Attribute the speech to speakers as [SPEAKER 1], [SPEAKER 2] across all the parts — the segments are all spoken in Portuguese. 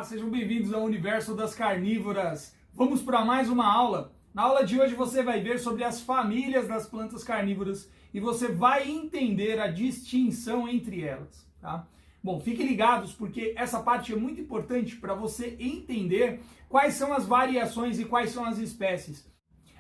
[SPEAKER 1] sejam bem-vindos ao universo das carnívoras. Vamos para mais uma aula. Na aula de hoje você vai ver sobre as famílias das plantas carnívoras e você vai entender a distinção entre elas, tá? Bom, fiquem ligados porque essa parte é muito importante para você entender quais são as variações e quais são as espécies.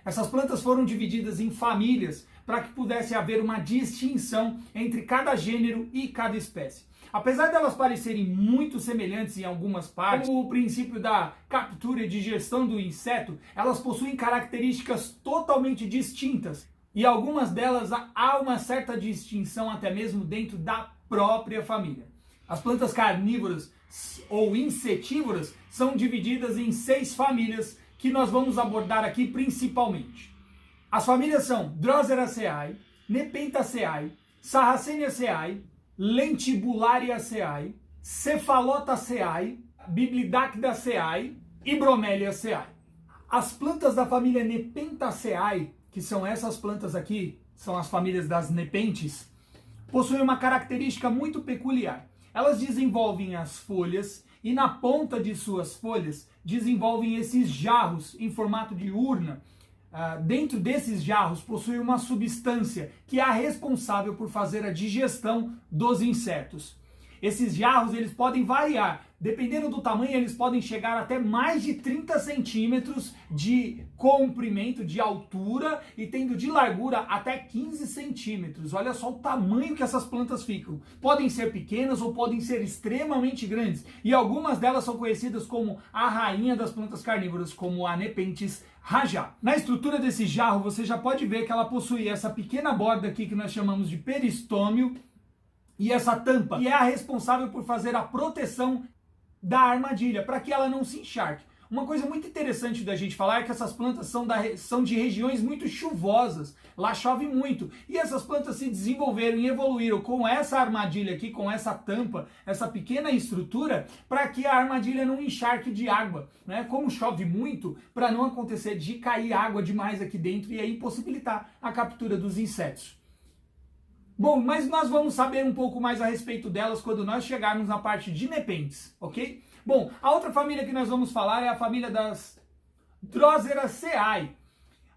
[SPEAKER 1] Essas plantas foram divididas em famílias para que pudesse haver uma distinção entre cada gênero e cada espécie. Apesar delas parecerem muito semelhantes em algumas partes, como o princípio da captura e digestão do inseto, elas possuem características totalmente distintas. E algumas delas há uma certa distinção até mesmo dentro da própria família. As plantas carnívoras ou insetívoras são divididas em 6 famílias que nós vamos abordar aqui principalmente. As famílias são Droseraceae, Nepenthaceae, Sarraceniaceae, Lentibulariaceae, Cephalotaceae, Biblidactydaceae e Bromeliaceae. As plantas da família Nepenthaceae, que são essas plantas aqui, são as famílias das Nepentes, possuem uma característica muito peculiar. Elas desenvolvem as folhas e na ponta de suas folhas desenvolvem esses jarros em formato de urna. Dentro desses jarros possui uma substância que é a responsável por fazer a digestão dos insetos. Esses jarros eles podem variar, dependendo do tamanho eles podem chegar até mais de 30 centímetros de comprimento, de altura e tendo de largura até 15 centímetros. Olha só o tamanho que essas plantas ficam. Podem ser pequenas ou podem ser extremamente grandes e algumas delas são conhecidas como a rainha das plantas carnívoras, como a Nepenthes rajah. Na estrutura desse jarro você já pode ver que ela possui essa pequena borda aqui que nós chamamos de peristômio, e essa tampa, que é a responsável por fazer a proteção da armadilha, para que ela não se encharque. Uma coisa muito interessante da gente falar é que essas plantas são de regiões muito chuvosas, lá chove muito, e essas plantas se desenvolveram e evoluíram com essa armadilha aqui, com essa tampa, essa pequena estrutura, para que a armadilha não encharque de água, né? Como chove muito, para não acontecer de cair água demais aqui dentro e aí possibilitar a captura dos insetos. Bom, mas nós vamos saber um pouco mais a respeito delas quando nós chegarmos na parte de Nepentes, ok? Bom, a outra família que nós vamos falar é a família das Droseraceae.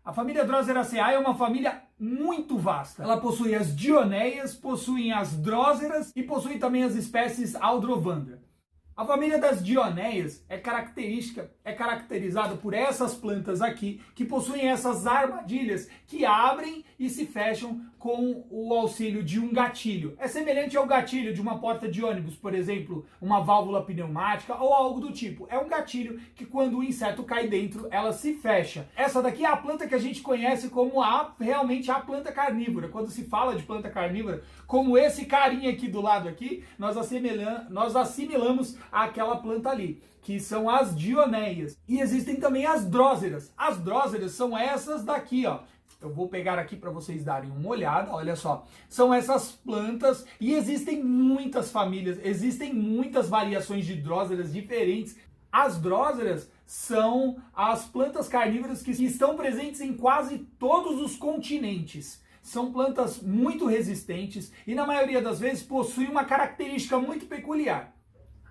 [SPEAKER 1] A família Droseraceae é uma família muito vasta. Ela possui as Dioneias, possui as Dróseras e possui também as espécies Aldrovandra. A família das Dioneias é caracterizada por essas plantas aqui, que possuem essas armadilhas que abrem e se fecham com o auxílio de um gatilho. É semelhante ao gatilho de uma porta de ônibus, por exemplo, uma válvula pneumática ou algo do tipo. É um gatilho que quando o inseto cai dentro, ela se fecha. Essa daqui é a planta que a gente conhece como realmente a planta carnívora. Quando se fala de planta carnívora, como esse carinha aqui do lado aqui, nós assimilamos àquela planta ali, que são as Dioneias. E existem também as Dróseras. As Dróseras são essas daqui, ó. Eu vou pegar aqui para vocês darem uma olhada, olha só. São essas plantas e existem muitas famílias, existem muitas variações de Dróseras diferentes. As Dróseras são as plantas carnívoras que estão presentes em quase todos os continentes. São plantas muito resistentes e na maioria das vezes possuem uma característica muito peculiar.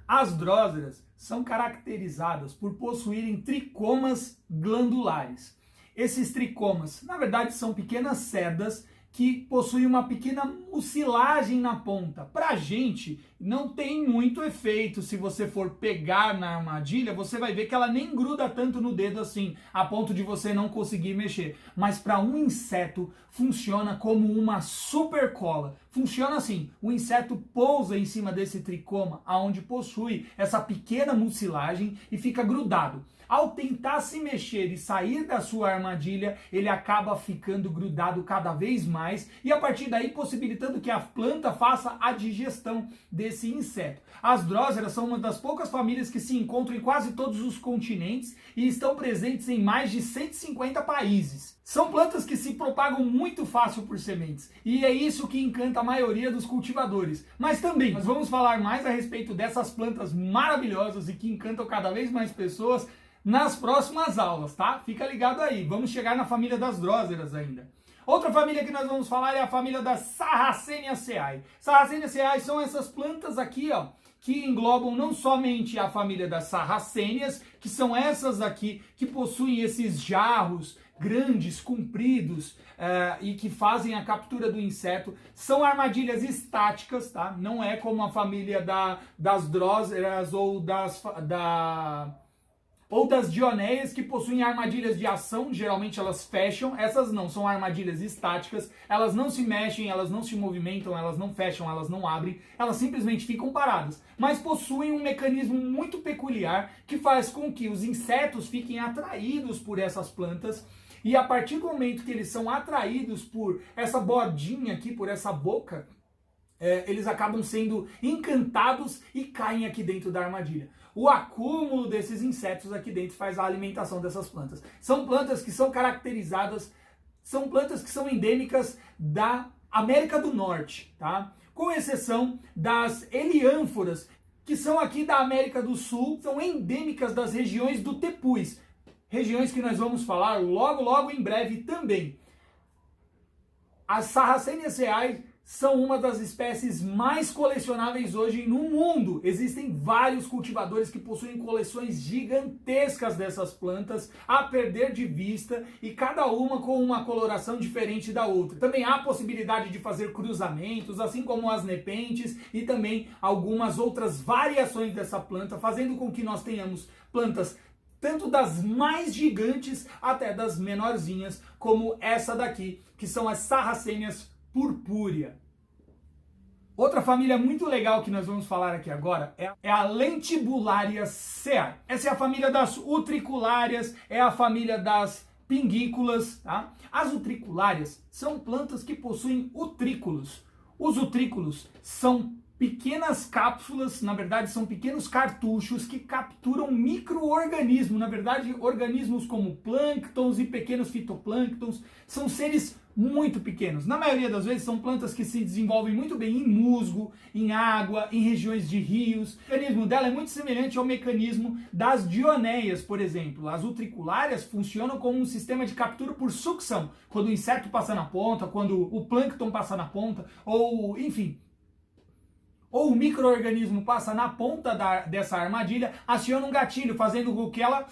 [SPEAKER 1] As Dróseras são caracterizadas por possuírem tricomas glandulares. Esses tricomas, na verdade, são pequenas sedas que possuem uma pequena mucilagem na ponta. Pra gente, não tem muito efeito. Se você for pegar na armadilha, você vai ver que ela nem gruda tanto no dedo assim, a ponto de você não conseguir mexer. Mas para um inseto, funciona como uma super cola. Funciona assim, o inseto pousa em cima desse tricoma, aonde possui essa pequena mucilagem e fica grudado. Ao tentar se mexer e sair da sua armadilha, ele acaba ficando grudado cada vez mais e a partir daí possibilitando que a planta faça a digestão desse inseto. As Dróseras são uma das poucas famílias que se encontram em quase todos os continentes e estão presentes em mais de 150 países. São plantas que se propagam muito fácil por sementes e é isso que encanta a maioria dos cultivadores. Mas também nós vamos falar mais a respeito dessas plantas maravilhosas e que encantam cada vez mais pessoas nas próximas aulas, tá? Fica ligado aí, vamos chegar na família das Dróseras ainda. Outra família que nós vamos falar é a família das Sarraceniaceae. Sarraceniaceae são essas plantas aqui, ó, que englobam não somente a família das sarracênias, que são essas aqui que possuem esses jarros grandes, compridos, e que fazem a captura do inseto. São armadilhas estáticas, tá? Não é como a família das dróseras ou das dioneias, que possuem armadilhas de ação. Geralmente elas fecham. Essas não, são armadilhas estáticas. Elas não se mexem, elas não se movimentam, elas não fecham, elas não abrem. Elas simplesmente ficam paradas. Mas possuem um mecanismo muito peculiar que faz com que os insetos fiquem atraídos por essas plantas. E a partir do momento que eles são atraídos por essa bordinha aqui, por essa boca, eles acabam sendo encantados e caem aqui dentro da armadilha. O acúmulo desses insetos aqui dentro faz a alimentação dessas plantas. São plantas que são caracterizadas, são plantas que são endêmicas da América do Norte, tá? Com exceção das heliânforas, que são aqui da América do Sul, são endêmicas das regiões do Tepuz. Regiões que nós vamos falar logo em breve também. As sarracênias reais são uma das espécies mais colecionáveis hoje no mundo. Existem vários cultivadores que possuem coleções gigantescas dessas plantas a perder de vista, e cada uma com uma coloração diferente da outra. Também há a possibilidade de fazer cruzamentos, assim como as nepentes e também algumas outras variações dessa planta, fazendo com que nós tenhamos plantas tanto das mais gigantes até das menorzinhas, como essa daqui, que são as sarracênias purpúrea. Outra família muito legal que nós vamos falar aqui agora é a Lentibularia. Essa é a família das utriculárias, é a família das pinguículas, tá? As utriculárias são plantas que possuem utrículos. Os utrículos são pequenas cápsulas, na verdade são pequenos cartuchos que capturam micro-organismos, na verdade organismos como plânctons e pequenos fitoplânctons, são seres muito pequenos. Na maioria das vezes são plantas que se desenvolvem muito bem em musgo, em água, em regiões de rios. O mecanismo dela é muito semelhante ao mecanismo das dioneias, por exemplo. As utriculárias funcionam como um sistema de captura por sucção, quando o inseto passa na ponta, quando o plâncton passa na ponta, ou enfim, ou o micro-organismo passa na ponta dessa armadilha, aciona um gatilho, fazendo com que ela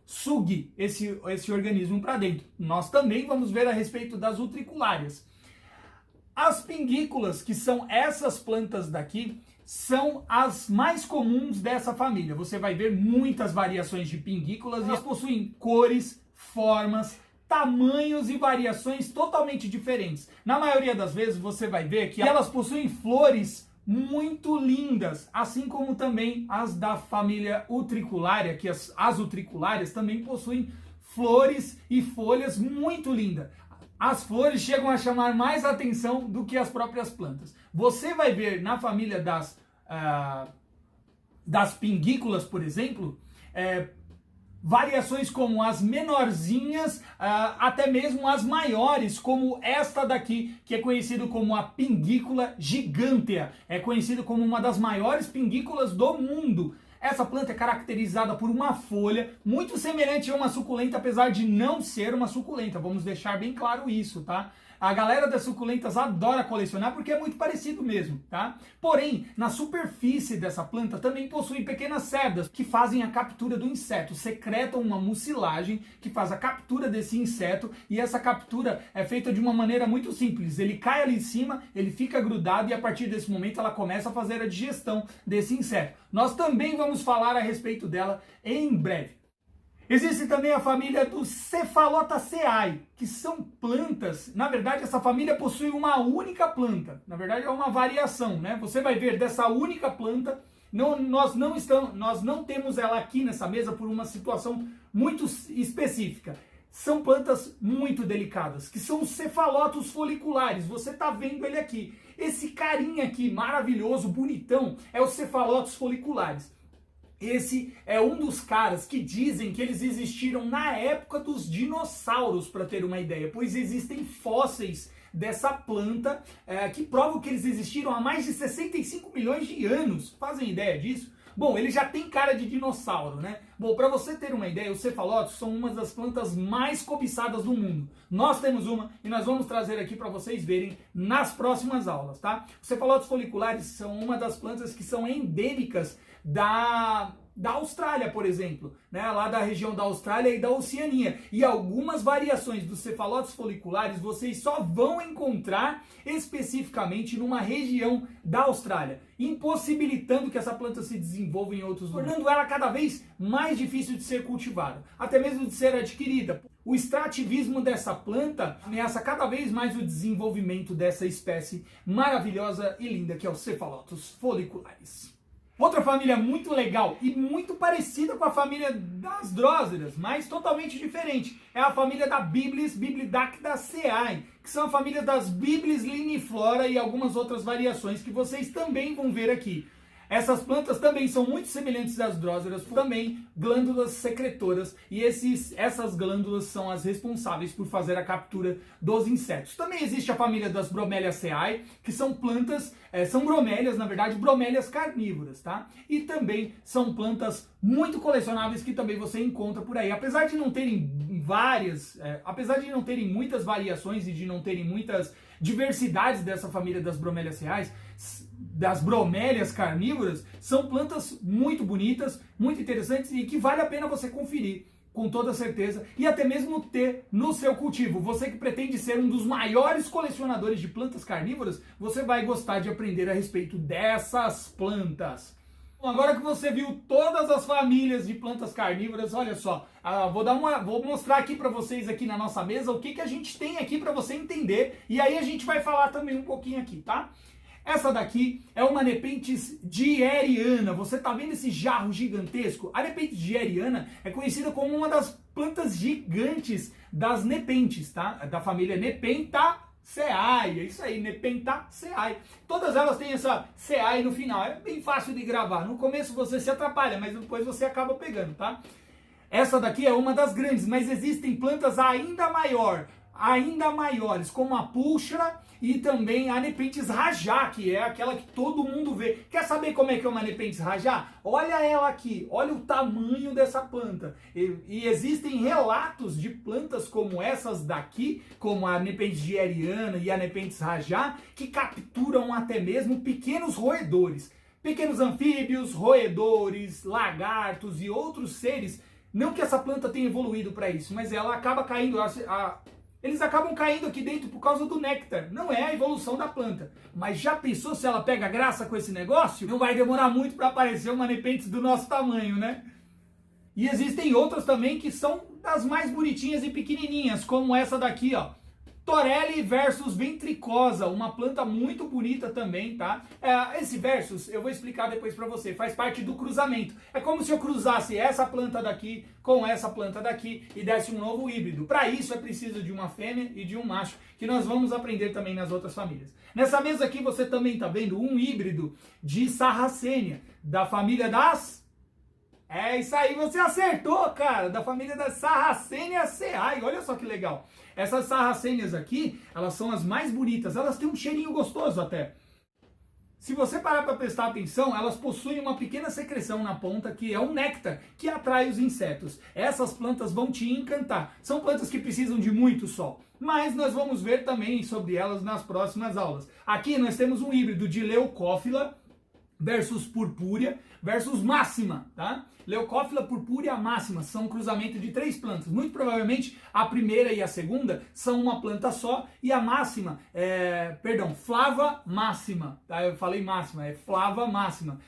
[SPEAKER 1] sugue esse organismo para dentro. Nós também vamos ver a respeito das utriculárias. As pinguículas, que são essas plantas daqui, são as mais comuns dessa família. Você vai ver muitas variações de pinguículas, e elas possuem cores, formas, tamanhos e variações totalmente diferentes. Na maioria das vezes você vai ver que elas possuem flores muito lindas, assim como também as da família utriculária, que as utriculárias também possuem flores e folhas muito lindas. As flores chegam a chamar mais atenção do que as próprias plantas. Você vai ver na família das pinguículas, por exemplo, variações como as menorzinhas, até mesmo as maiores, como esta daqui, que é conhecido como a pinguícula gigantea. É conhecido como uma das maiores pinguículas do mundo. Essa planta é caracterizada por uma folha muito semelhante a uma suculenta, apesar de não ser uma suculenta. Vamos deixar bem claro isso, tá? A galera das suculentas adora colecionar porque é muito parecido mesmo, tá? Porém, na superfície dessa planta também possui pequenas cerdas que fazem a captura do inseto, secretam uma mucilagem que faz a captura desse inseto, e essa captura é feita de uma maneira muito simples. Ele cai ali em cima, ele fica grudado, e a partir desse momento ela começa a fazer a digestão desse inseto. Nós também vamos falar a respeito dela em breve. Existe também a família dos Cephalotaceae, que são plantas. Na verdade, essa família possui uma única planta. Na verdade, é uma variação, né? Você vai ver dessa única planta. Nós não temos ela aqui nessa mesa por uma situação muito específica. São plantas muito delicadas, que são os cefalotos foliculares. Você está vendo ele aqui. Esse carinha aqui, maravilhoso, bonitão, é os cefalotos foliculares. Esse é um dos caras que dizem que eles existiram na época dos dinossauros, para ter uma ideia, pois existem fósseis dessa planta que provam que eles existiram há mais de 65 milhões de anos. Fazem ideia disso? Bom, ele já tem cara de dinossauro, né? Bom, para você ter uma ideia, os cefalóticos são uma das plantas mais cobiçadas do mundo. Nós temos uma e nós vamos trazer aqui para vocês verem nas próximas aulas, tá? Os cefalóticos foliculares são uma das plantas que são endêmicas da Austrália, por exemplo, né? Lá da região da Austrália e da Oceania. E algumas variações dos cefalóticos foliculares vocês só vão encontrar especificamente numa região da Austrália, impossibilitando que essa planta se desenvolva em outros lugares, tornando ela cada vez mais difícil de ser cultivada, até mesmo de ser adquirida. O extrativismo dessa planta ameaça cada vez mais o desenvolvimento dessa espécie maravilhosa e linda que é os cefalóticos foliculares. Outra família muito legal e muito parecida com a família das dróseras, mas totalmente diferente, é a família da Biblis Biblidactydaceae, que são a família das Biblis liniflora e algumas outras variações que vocês também vão ver aqui. Essas plantas também são muito semelhantes às dróseras, também glândulas secretoras, e essas glândulas são as responsáveis por fazer a captura dos insetos. Também existe a família das Bromeliaceae, que são plantas, são bromélias, na verdade, bromélias carnívoras, tá? E também são plantas muito colecionáveis que também você encontra por aí. Apesar de não terem muitas variações e de não terem muitas diversidades dessa família das Bromeliaceae, das bromélias carnívoras, são plantas muito bonitas, muito interessantes e que vale a pena você conferir com toda certeza e até mesmo ter no seu cultivo. Você que pretende ser um dos maiores colecionadores de plantas carnívoras, você vai gostar de aprender a respeito dessas plantas. Bom, agora que você viu todas as famílias de plantas carnívoras, olha só, vou mostrar aqui para vocês aqui na nossa mesa o que a gente tem aqui para você entender e aí a gente vai falar também um pouquinho aqui, tá? Essa daqui é uma Nepenthes dieriana. Você tá vendo esse jarro gigantesco? A Nepenthes dieriana é conhecida como uma das plantas gigantes das Nepenthes, tá? Da família Nepentaceae. É isso aí, Nepentaceae. Todas elas têm essa ceae no final. É bem fácil de gravar. No começo você se atrapalha, mas depois você acaba pegando, tá? Essa daqui é uma das grandes, mas existem plantas ainda maiores, como a púlchra e também a Nepenthes rajá, que é aquela que todo mundo vê. Quer saber como é que é uma Nepenthes rajá? Olha ela aqui, olha o tamanho dessa planta. E existem relatos de plantas como essas daqui, como a Nepenthes dieriana e a Nepenthes rajá, que capturam até mesmo pequenos roedores. Pequenos anfíbios, roedores, lagartos e outros seres. Não que essa planta tenha evoluído para isso, mas ela acaba caindo, eles acabam caindo aqui dentro por causa do néctar. Não é a evolução da planta. Mas já pensou se ela pega graça com esse negócio? Não vai demorar muito para aparecer uma Nepenthes do nosso tamanho, né? E existem outras também que são das mais bonitinhas e pequenininhas, como essa daqui, ó. Torelli versus ventricosa, uma planta muito bonita também, tá? Esse versus eu vou explicar depois pra você, faz parte do cruzamento. É como se eu cruzasse essa planta daqui com essa planta daqui e desse um novo híbrido. Para isso é preciso de uma fêmea e de um macho, que nós vamos aprender também nas outras famílias. Nessa mesa aqui você também tá vendo um híbrido de sarracênia, da família das... É isso aí, você acertou, cara, da família das Sarracenaceae. Olha só que legal. Essas sarracênias aqui, elas são as mais bonitas, elas têm um cheirinho gostoso até. Se você parar para prestar atenção, elas possuem uma pequena secreção na ponta que é um néctar que atrai os insetos. Essas plantas vão te encantar. São plantas que precisam de muito sol, mas nós vamos ver também sobre elas nas próximas aulas. Aqui nós temos um híbrido de Leucófila versus Purpúrea versus Máxima, tá? Leucófila purpúrea máxima são um cruzamento de 3 plantas. Muito provavelmente a primeira e a segunda são uma planta só e a máxima, Flava máxima, tá? Eu falei máxima, é Flava máxima.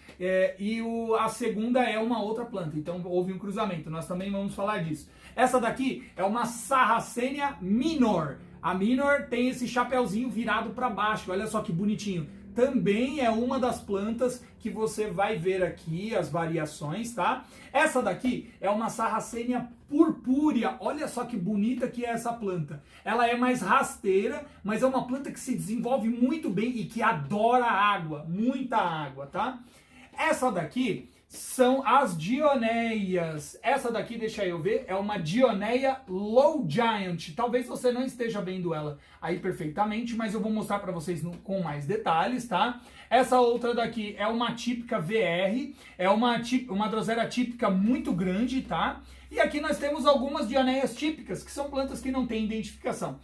[SPEAKER 1] A segunda é uma outra planta, então houve um cruzamento, nós também vamos falar disso. Essa daqui é uma Sarracenia minor. A minor tem esse chapeuzinho virado para baixo, olha só que bonitinho. Também é uma das plantas que você vai ver aqui, as variações, tá? Essa daqui é uma Sarracenia purpúrea. Olha só que bonita que é essa planta. Ela é mais rasteira, mas é uma planta que se desenvolve muito bem e que adora água, muita água, tá? Essa daqui são as Dioneias. Essa daqui, deixa eu ver, é uma Dioneia Low Giant. Talvez você não esteja vendo ela aí perfeitamente, mas eu vou mostrar para vocês com mais detalhes, tá? Essa outra daqui é uma típica VR, é uma Drosera típica muito grande, tá? E aqui nós temos algumas Dioneias típicas, que são plantas que não têm identificação.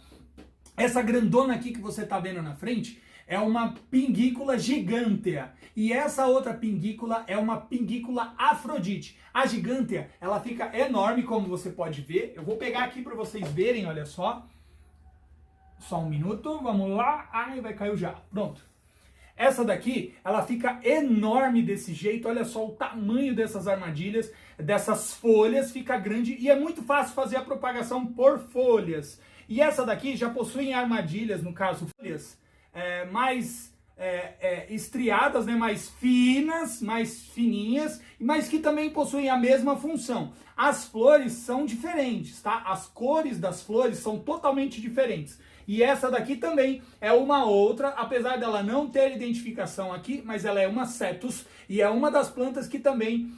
[SPEAKER 1] Essa grandona aqui que você tá vendo na frente é uma Pinguícula gigantea. E essa outra Pinguícula é uma Pinguícula Afrodite. A gigantea, ela fica enorme, como você pode ver. Eu vou pegar aqui para vocês verem, olha só. Só um minuto, vamos lá. Ai, vai cair já. Pronto. Essa daqui, ela fica enorme desse jeito. Olha só o tamanho dessas armadilhas, dessas folhas, fica grande. E é muito fácil fazer a propagação por folhas. E essa daqui já possui armadilhas, no caso, folhas mais estriadas, né, mais finas, mais fininhas, mas que também possuem a mesma função. As flores são diferentes, tá? As cores das flores são totalmente diferentes. E essa daqui também é uma outra, apesar dela não ter identificação aqui, mas ela é uma Cetus e é uma das plantas que também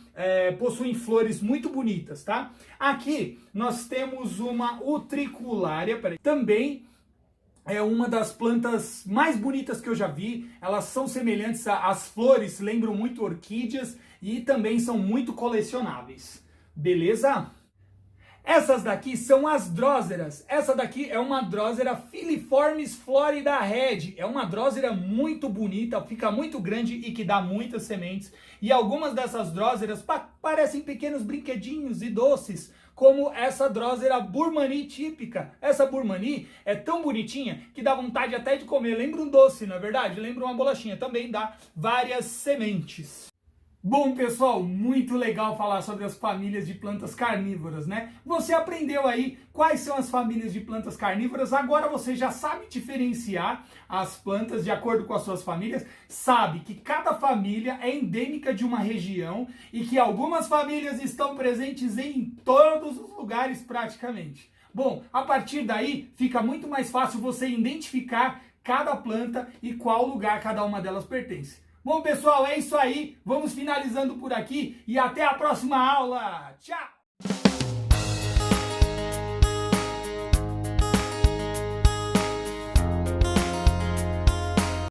[SPEAKER 1] possuem flores muito bonitas, tá? Aqui nós temos uma Utriculária, também é uma das plantas mais bonitas que eu já vi. Elas são semelhantes às flores, lembram muito orquídeas e também são muito colecionáveis. Beleza? Essas daqui são as Dróseras. Essa daqui é uma Drósera Filiformes Florida Red. É uma Drósera muito bonita, fica muito grande e que dá muitas sementes. E algumas dessas Dróseras parecem pequenos brinquedinhos e doces, como essa Drósera Burmani típica. Essa Burmani é tão bonitinha que dá vontade até de comer. Lembra um doce, não é verdade? Lembra uma bolachinha. Também dá várias sementes. Bom, pessoal, muito legal falar sobre as famílias de plantas carnívoras, né? Você aprendeu aí quais são as famílias de plantas carnívoras, agora você já sabe diferenciar as plantas de acordo com as suas famílias, sabe que cada família é endêmica de uma região e que algumas famílias estão presentes em todos os lugares praticamente. Bom, a partir daí fica muito mais fácil você identificar cada planta e qual lugar cada uma delas pertence. Bom, pessoal, é isso aí. Vamos finalizando por aqui e até a próxima aula. Tchau!